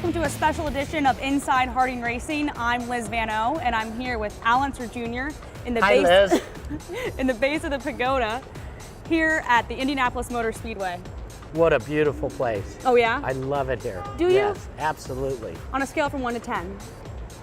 welcome to a special edition of Inside Harding Racing. I'm Liz Van O, and I'm here with Unser Jr. in the Hi, base Liz. in the base of the pagoda here at the Indianapolis Motor Speedway. What a beautiful place. Oh yeah? I love it here. Do you? Yes, absolutely. On a scale from 1 to 10?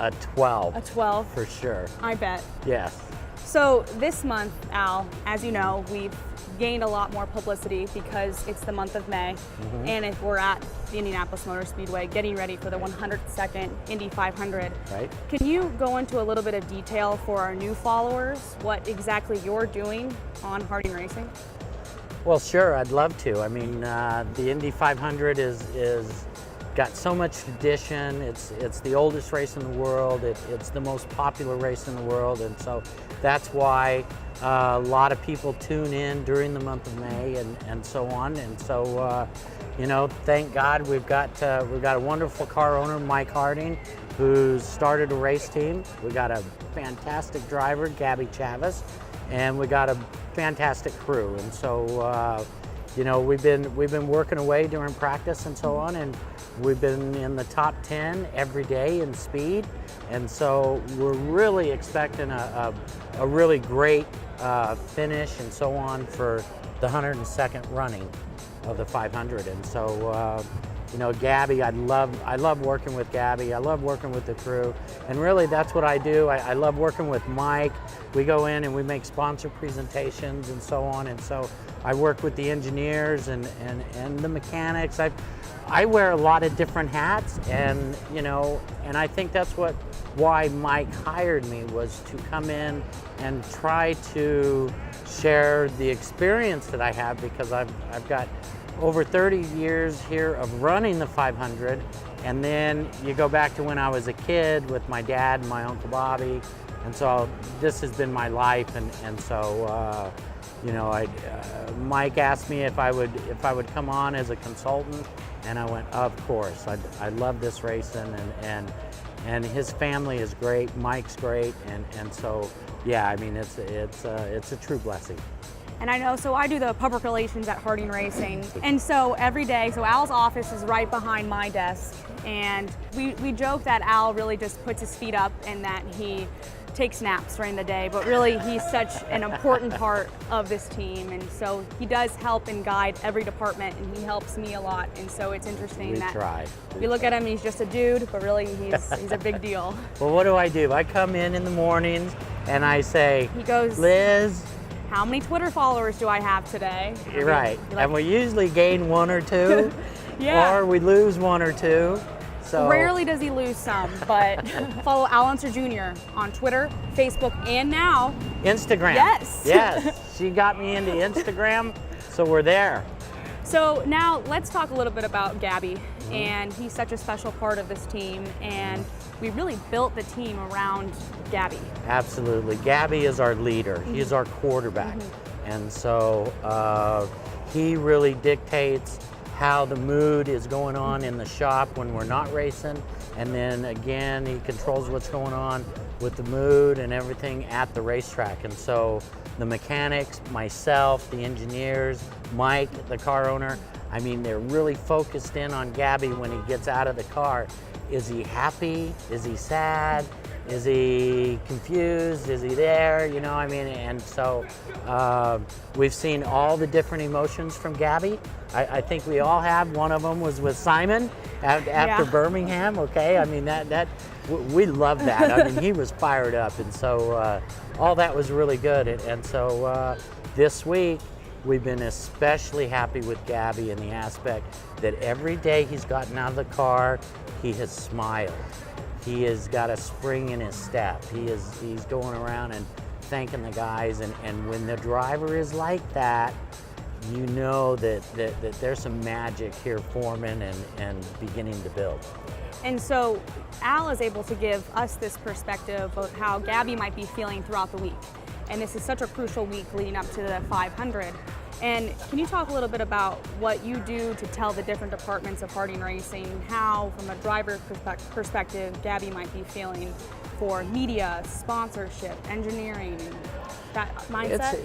A 12. A 12? For sure. I bet. Yes. So this month, Al, as you know, we've gained a lot more publicity because it's the month of May, and if we're at the Indianapolis Motor Speedway getting ready for the 102nd Indy 500. Right. Can you go into a little bit of detail for our new followers, what exactly you're doing on Harding Racing? Well, sure, I'd love to. I mean, the Indy 500 is got so much tradition. It's the oldest race in the world. It's the most popular race in the world, and so that's why a lot of people tune in during the month of May and so on. And so, you know, thank God we've got a wonderful car owner, Mike Harding, who's started a race team. We got a fantastic driver, Gabby Chavez, and we got a fantastic crew. And so, you know, we've been working away during practice and so on, and we've been in the top 10 every day in speed. And so we're really expecting a really great finish and so on for the 102nd running of the 500. And so, you know, Gabby, I love working with Gabby. I love working with the crew, and really that's what I do. I love working with Mike. We go in and we make sponsor presentations and so on. And so I work with the engineers and the mechanics. I wear a lot of different hats, and you know, and I think that's why Mike hired me, was to come in and try to share the experience that I have, because I've got over 30 years here of running the 500, and then you go back to when I was a kid with my dad and my Uncle Bobby, and so this has been my life, and so you know, Mike asked me if I would come on as a consultant, and I went, of course. I love this racing, and his family is great. Mike's great, and so yeah, I mean it's a true blessing. And I know, so I do the public relations at Harding Racing, and so every day, so Al's office is right behind my desk, and we joke that Al really just puts his feet up and that he takes naps during the day, but really he's such an important part of this team, and so he does help and guide every department, and he helps me a lot, and so it's interesting we look at him, he's just a dude, but really he's a big deal. Well, what do? I come in the mornings and I say, he goes, Liz, how many Twitter followers do I have today? You're right, like, and we usually gain one or two, yeah, or we lose one or two. So rarely does he lose some, but follow Unser Jr. on Twitter, Facebook, and now Instagram. Yes. Yes, she got me into Instagram, so we're there. So now let's talk a little bit about Gabby, and he's such a special part of this team, and we really built the team around Gabby. Absolutely. Gabby is our leader. He's our quarterback, and so he really dictates how the mood is going on in the shop when we're not racing, and then again he controls what's going on with the mood and everything at the racetrack. And so the mechanics, myself, the engineers, Mike, the car owner, I mean, they're really focused in on Gabby when he gets out of the car. Is he happy? Is he sad? Is he confused? Is he there? You know, I mean, and so we've seen all the different emotions from Gabby. I think we all have. One of them was with Simon after Birmingham. Okay, I mean that we love that. I mean, he was fired up, and so all that was really good. And so this week we've been especially happy with Gabby in the aspect that every day he's gotten out of the car, he has smiled. He has got a spring in his step. He's going around and thanking the guys, and when the driver is like that, you know that there's some magic here forming and beginning to build. And so Al is able to give us this perspective of how Gabby might be feeling throughout the week. And this is such a crucial week leading up to the 500. And can you talk a little bit about what you do to tell the different departments of Harding Racing how, from a driver perspective, Gabby might be feeling for media, sponsorship, engineering, and that mindset?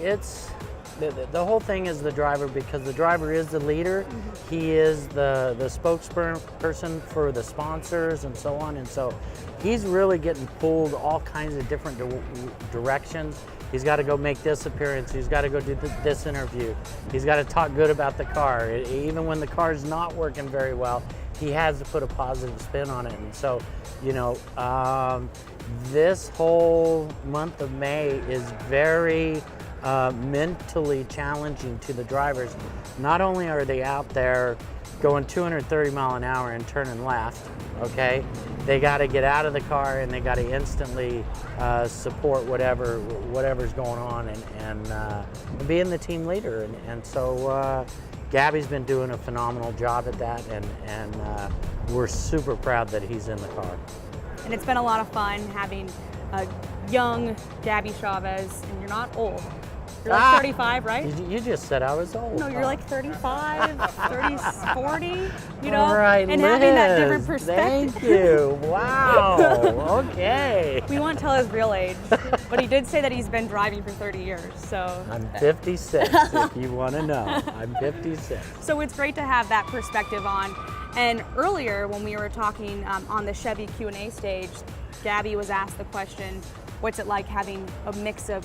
the whole thing is the driver, because the driver is the leader. He is the spokesperson for the sponsors and so on, and so he's really getting pulled all kinds of different directions. He's got to go make this appearance. He's got to go do this interview. He's got to talk good about the car. Even when the car's not working very well, he has to put a positive spin on it. And so, you know, this whole month of May is very mentally challenging to the drivers. Not only are they out there going 230 mile an hour and turning left, okay, they got to get out of the car and they got to instantly support whatever's going on and being the team leader. And so Gabby's been doing a phenomenal job at that, and we're super proud that he's in the car. And it's been a lot of fun having a young Gabby Chavez, and you're not old. You're like 35, right? You just said I was old. No, you're like 35, 30, 40, you know? All right, and Liz, having that different perspective. Thank you. Wow. Okay. We won't tell his real age, but he did say that he's been driving for 30 years, so. I'm 56, if you want to know. I'm 56. So it's great to have that perspective on. And earlier when we were talking on the Chevy Q&A stage, Gabby was asked the question, what's it like having a mix of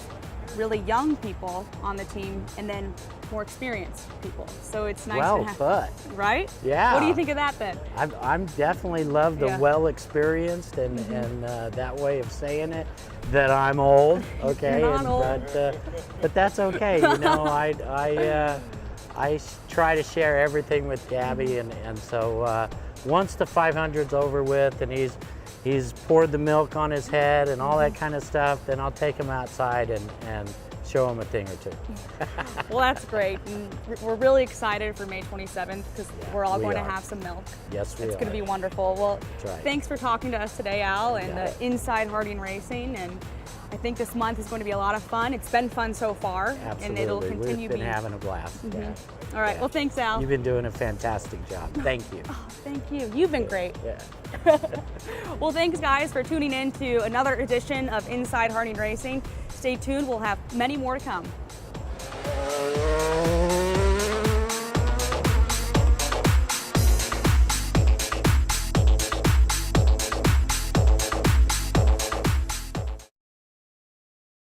really young people on the team and then more experienced people? So it's nice well to have, put. right? Yeah. What do you think of that then? I'm definitely love the Yeah. well experienced and that way of saying it, that I'm old. Okay. You're not old. But that's okay. You know, I try to share everything with Gabby, and so once the 500's over with and he's poured the milk on his head and all that kind of stuff, then I'll take him outside and show him a thing or two. Well, that's great. And we're really excited for May 27th because we're all We going are. to have some milk. Yes, we It's are. going to be wonderful. Well, That's right. thanks for talking to us today, Al, and got the Inside Harding Racing. And I think this month is going to be a lot of fun. It's been fun so far, Absolutely. and it'll continue We've been being. having a blast. Yeah. All right. Yeah. Well, thanks, Al. You've been doing a fantastic job. Thank you. Thank you. You've been great. Yeah. Well, thanks, guys, for tuning in to another edition of Inside Harding Racing. Stay tuned. We'll have many more to come.